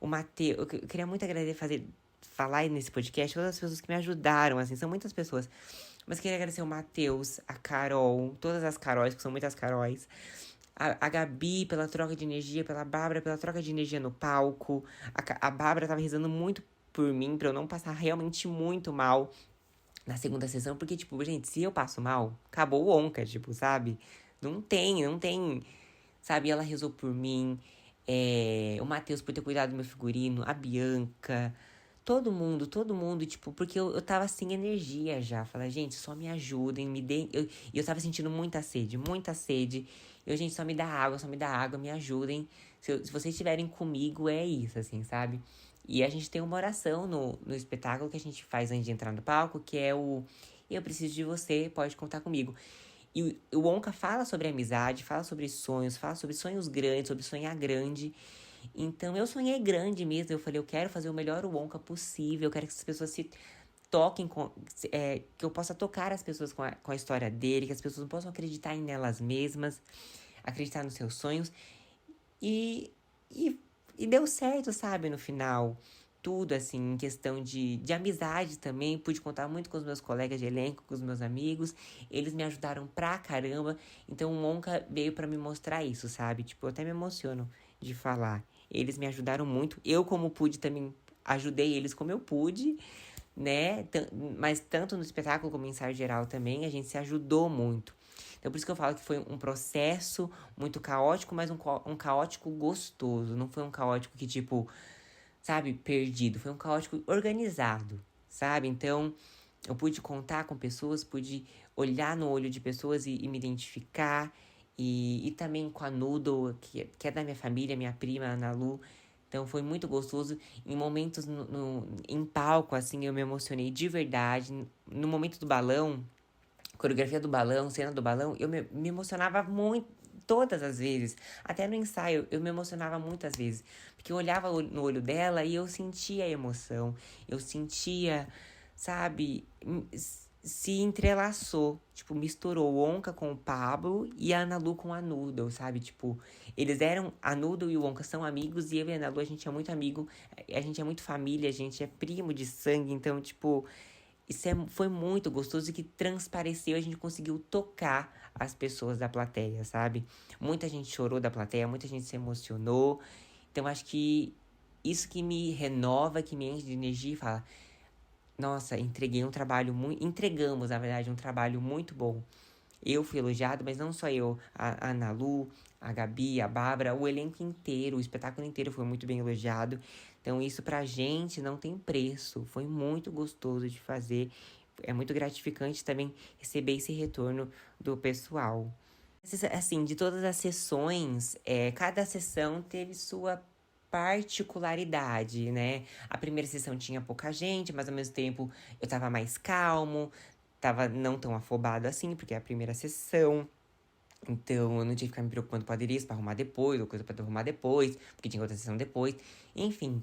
O Matheus, eu queria muito agradecer, falar nesse podcast todas as pessoas que me ajudaram, assim, são muitas pessoas. Mas queria agradecer o Matheus, a Carol, todas as Caróis, que são muitas Caróis. A Gabi pela troca de energia, pela Bárbara pela troca de energia no palco. A Bárbara tava rezando muito por mim, pra eu não passar realmente muito mal na segunda sessão. Porque, tipo, gente, se eu passo mal, acabou o Onca, tipo, sabe? Não tem, sabe? Ela rezou por mim. O Matheus por ter cuidado do meu figurino, a Bianca, todo mundo, tipo, porque eu tava sem energia já. Falei, gente, só me ajudem, me deem. E eu tava sentindo muita sede, muita sede. Eu, gente, só me dá água, me ajudem. Se vocês estiverem comigo, é isso, assim, sabe? E a gente tem uma oração no espetáculo que a gente faz antes de entrar no palco, que é o Eu preciso de você, pode contar comigo. E o Wonka fala sobre amizade, fala sobre sonhos, fala sobre sonhos grandes, sobre sonhar grande. Então eu sonhei grande mesmo. Eu falei, eu quero fazer o melhor Wonka possível. Eu quero que as pessoas se toquem, que eu possa tocar as pessoas com a história dele, que as pessoas possam acreditar em elas mesmas, acreditar nos seus sonhos. E, e, e deu certo, sabe, no final. Tudo, assim, em questão de amizade também. Pude contar muito com os meus colegas de elenco, com os meus amigos. Eles me ajudaram pra caramba. Então, o Wonka veio pra me mostrar isso, sabe? Tipo, eu até me emociono de falar. Eles me ajudaram muito. Eu, como pude, também ajudei eles como eu pude, né? Mas tanto no espetáculo como em ensaio geral também, a gente se ajudou muito. Então, por isso que eu falo que foi um processo muito caótico, mas um caótico gostoso. Não foi um caótico que, tipo, sabe, perdido. Foi um caótico organizado, sabe? Então, eu pude contar com pessoas, pude olhar no olho de pessoas e me identificar. E também com a Noodle, que é da minha família, minha prima, Ana Lu. Então, foi muito gostoso. Em momentos em palco, assim, eu me emocionei de verdade. No momento do balão, coreografia do balão, cena do balão, eu me emocionava muito, todas as vezes. Até no ensaio, eu me emocionava muitas vezes. Porque eu olhava no olho dela e eu sentia a emoção. Eu sentia, sabe, se entrelaçou. Tipo, misturou o Wonka com o Pablo e a Ana Lu com a Noodle, sabe? Tipo, eles eram... A Noodle e o Wonka são amigos e eu e a Ana Lu, a gente é muito amigo. A gente é muito família, a gente é primo de sangue. Então, tipo... Foi muito gostoso e que transpareceu, a gente conseguiu tocar as pessoas da plateia, sabe? Muita gente chorou da plateia, muita gente se emocionou. Então, acho que isso que me renova, que me enche de energia e fala... Nossa, entreguei um trabalho muito... Entregamos, na verdade, um trabalho muito bom. Eu fui elogiado, mas não só eu. A Ana Lu, a Gabi, a Bárbara, o elenco inteiro, o espetáculo inteiro foi muito bem elogiado. Então, isso pra gente não tem preço. Foi muito gostoso de fazer. É muito gratificante também receber esse retorno do pessoal. Assim, de todas as sessões, cada sessão teve sua particularidade, né? A primeira sessão tinha pouca gente, mas ao mesmo tempo eu tava mais calmo, tava não tão afobado assim, porque é a primeira sessão. Então eu não tinha que ficar me preocupando com adereço pra arrumar depois, ou coisa pra arrumar depois, porque tinha outra sessão depois. Enfim.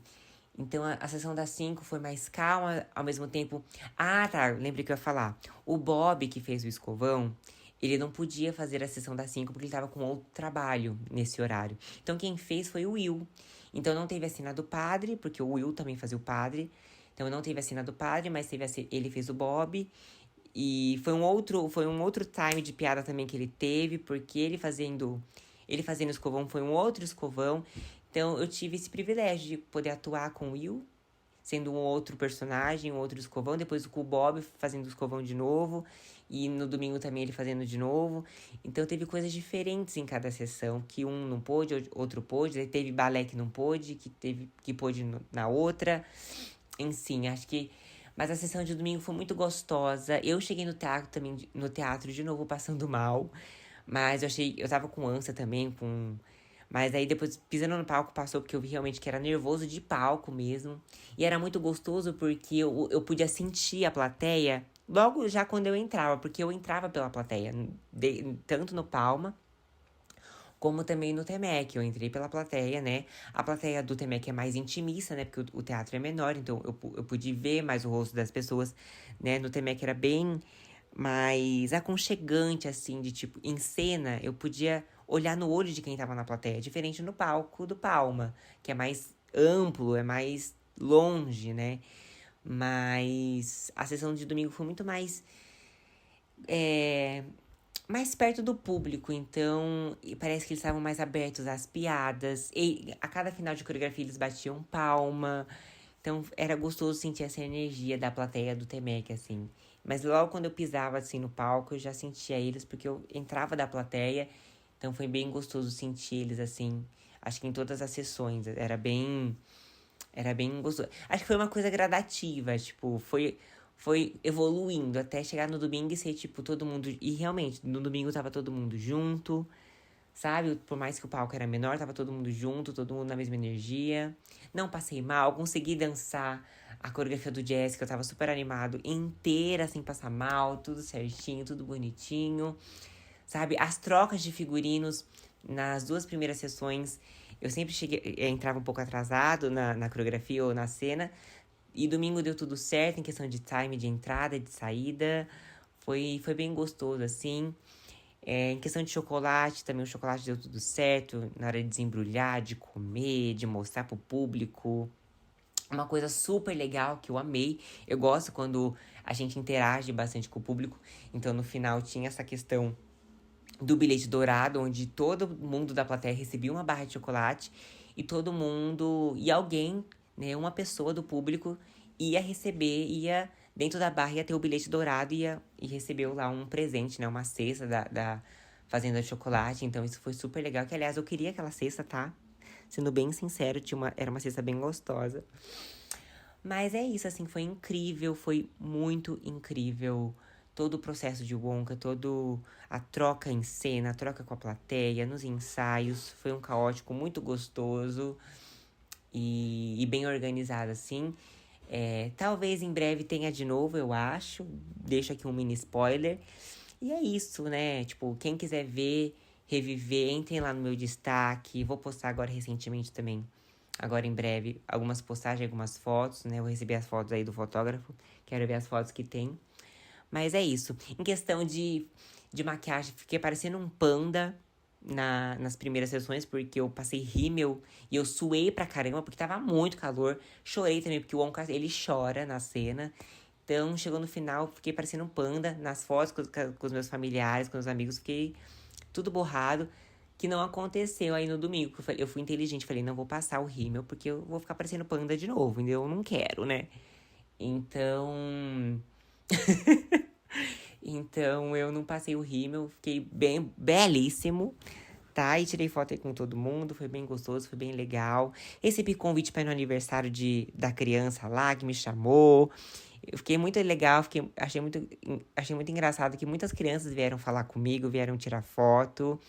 Então a sessão das 5 foi mais calma, ao mesmo tempo. Ah, tá, lembrei que eu ia falar. O Bob, que fez o escovão, ele não podia fazer a sessão das 5 porque ele tava com outro trabalho nesse horário. Então quem fez foi o Will. Então não teve a cena do padre, porque o Will também fazia o padre. Então não teve a cena do padre, mas ele fez o Bob. E foi um outro time de piada também que ele teve, porque ele fazendo escovão foi um outro escovão. Então eu tive esse privilégio de poder atuar com o Will, sendo um outro personagem, um outro escovão. Depois com o Bob fazendo o escovão de novo. E no domingo também ele fazendo de novo. Então teve coisas diferentes em cada sessão. Que um não pôde, outro pôde. Aí teve balé que não pôde, que pôde na outra. Enfim, acho que... Mas a sessão de domingo foi muito gostosa. Eu cheguei no teatro de novo passando mal. Mas eu tava com ânsia também, Mas aí depois, pisando no palco, passou porque eu vi realmente que era nervoso de palco mesmo. E era muito gostoso porque eu podia sentir a plateia logo já quando eu entrava. Porque eu entrava pela plateia, tanto no Palma, como também no Temec. Eu entrei pela plateia, né? A plateia do Temec é mais intimista, né? Porque o teatro é menor, então eu pude ver mais o rosto das pessoas, né? No Temec era bem mais aconchegante, assim, de tipo, em cena, eu podia olhar no olho de quem tava na plateia, diferente no palco do Palma, que é mais amplo, é mais longe, né? Mas a sessão de domingo foi muito mais perto do público, então parece que eles estavam mais abertos às piadas. E a cada final de coreografia eles batiam palma. Então era gostoso sentir essa energia da plateia do Temec, assim. Mas logo quando eu pisava assim no palco, eu já sentia eles, porque eu entrava da plateia. Então foi bem gostoso sentir eles, assim. Acho que em todas as sessões. Era bem gostoso. Acho que foi uma coisa gradativa, tipo, foi evoluindo até chegar no domingo e ser, tipo, todo mundo. E realmente, no domingo tava todo mundo junto, sabe? Por mais que o palco era menor, tava todo mundo junto, todo mundo na mesma energia. Não passei mal, consegui dançar a coreografia do jazz, que eu tava super animado, inteira, sem passar mal, tudo certinho, tudo bonitinho, sabe? As trocas de figurinos nas 2 primeiras sessões, eu sempre entrava um pouco atrasado na coreografia ou na cena. E domingo deu tudo certo em questão de time, de entrada, de saída. Foi bem gostoso, assim. Em questão de chocolate, também o chocolate deu tudo certo. Na hora de desembrulhar, de comer, de mostrar pro público. Uma coisa super legal que eu amei. Eu gosto quando a gente interage bastante com o público. Então, no final, tinha essa questão do bilhete dourado, onde todo mundo da plateia recebia uma barra de chocolate. E todo mundo... E alguém, né, uma pessoa do público ia dentro da barra, ia ter o bilhete dourado e recebeu lá um presente, né? Uma cesta da Fazenda de Chocolate. Então, isso foi super legal. Que, aliás, eu queria aquela cesta, tá? Sendo bem sincero, era uma cesta bem gostosa. Mas é isso, assim, foi incrível. Foi muito incrível todo o processo de Wonka, toda a troca em cena, a troca com a plateia, nos ensaios. Foi um caótico muito gostoso e bem organizado, assim. Talvez em breve tenha de novo, eu acho. Deixo aqui um mini spoiler. E é isso, né? Tipo, quem quiser ver, reviver, entrem lá no meu destaque. Vou postar agora recentemente também. Agora em breve, algumas postagens, algumas fotos, né? Eu vou receber as fotos aí do fotógrafo. Quero ver as fotos que tem. Mas é isso. Em questão de maquiagem, fiquei parecendo um panda nas primeiras sessões, porque eu passei rímel e eu suei pra caramba, porque tava muito calor. Chorei também, porque o Wonka, ele chora na cena. Então, chegou no final, fiquei parecendo um panda. Nas fotos com os meus familiares, com os amigos, fiquei tudo borrado. Que não aconteceu aí no domingo. Eu fui inteligente, falei, não vou passar o rímel, porque eu vou ficar parecendo panda de novo. E eu não quero, né? Então... Então, eu não passei o rímel, fiquei bem belíssimo, tá? E tirei foto aí com todo mundo, foi bem gostoso, foi bem legal. Recebi convite para ir no aniversário da criança lá, que me chamou. Eu fiquei muito legal, achei muito engraçado que muitas crianças vieram falar comigo, vieram tirar foto.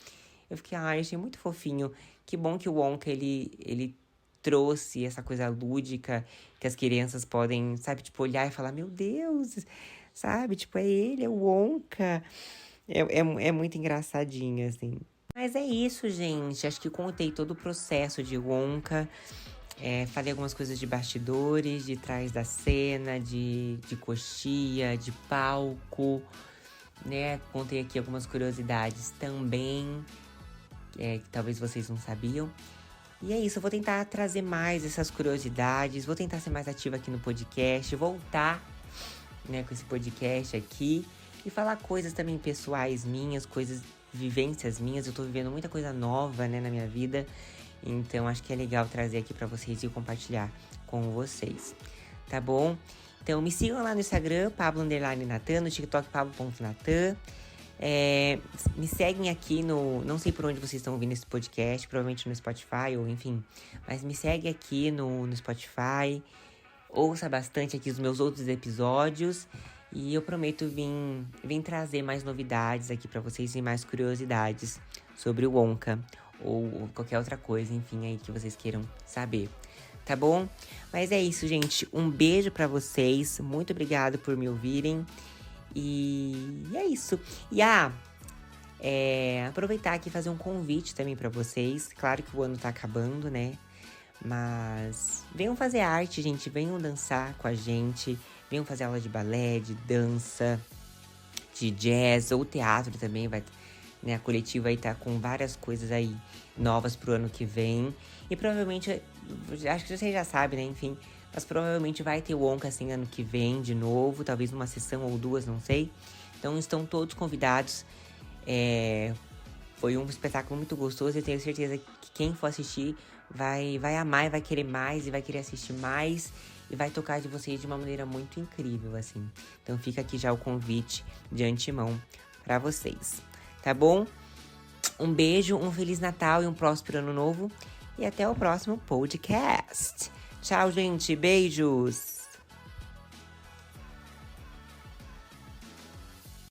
Eu fiquei, achei muito fofinho. Que bom que o Wonka, ele trouxe essa coisa lúdica que as crianças podem, sabe, tipo, olhar e falar, meu Deus, sabe? Tipo, é ele, é o Wonka. É muito engraçadinho, assim. Mas é isso, gente. Acho que contei todo o processo de Wonka. Falei algumas coisas de bastidores, de trás da cena, de coxia, de palco, né? Contei aqui algumas curiosidades também, que talvez vocês não sabiam. E é isso, eu vou tentar trazer mais essas curiosidades, vou tentar ser mais ativa aqui no podcast, voltar, né, com esse podcast aqui e falar coisas também pessoais minhas, vivências minhas. Eu tô vivendo muita coisa nova, né, na minha vida, então acho que é legal trazer aqui pra vocês e compartilhar com vocês. tá bom? Então me sigam lá no Instagram, Pablo_Natan, no TikTok, Pablo.Natan. Me seguem aqui não sei por onde vocês estão ouvindo esse podcast, provavelmente no Spotify ou enfim, mas me segue aqui no Spotify, ouça bastante aqui os meus outros episódios e eu prometo vir trazer mais novidades aqui pra vocês e mais curiosidades sobre o Wonka ou qualquer outra coisa, enfim, aí que vocês queiram saber, tá bom? Mas é isso, gente, um beijo pra vocês, muito obrigado por me ouvirem. E é isso. E aproveitar aqui e fazer um convite também pra vocês. Claro que o ano tá acabando, né? Mas venham fazer arte, gente. Venham dançar com a gente. Venham fazer aula de balé, de dança, de jazz ou teatro também. Né? A coletiva vai estar com várias coisas aí novas pro ano que vem. E provavelmente, acho que vocês já sabem, né? Enfim, mas provavelmente vai ter o Wonka assim ano que vem de novo, talvez uma sessão ou duas, não sei. Então estão todos convidados. Foi um espetáculo muito gostoso e eu tenho certeza que quem for assistir vai amar e vai querer mais e vai querer assistir mais e vai tocar de vocês de uma maneira muito incrível, assim. Então fica aqui já o convite de antemão pra vocês, tá bom? Um beijo, um Feliz Natal e um próspero Ano Novo e até o próximo podcast. Tchau, gente. Beijos!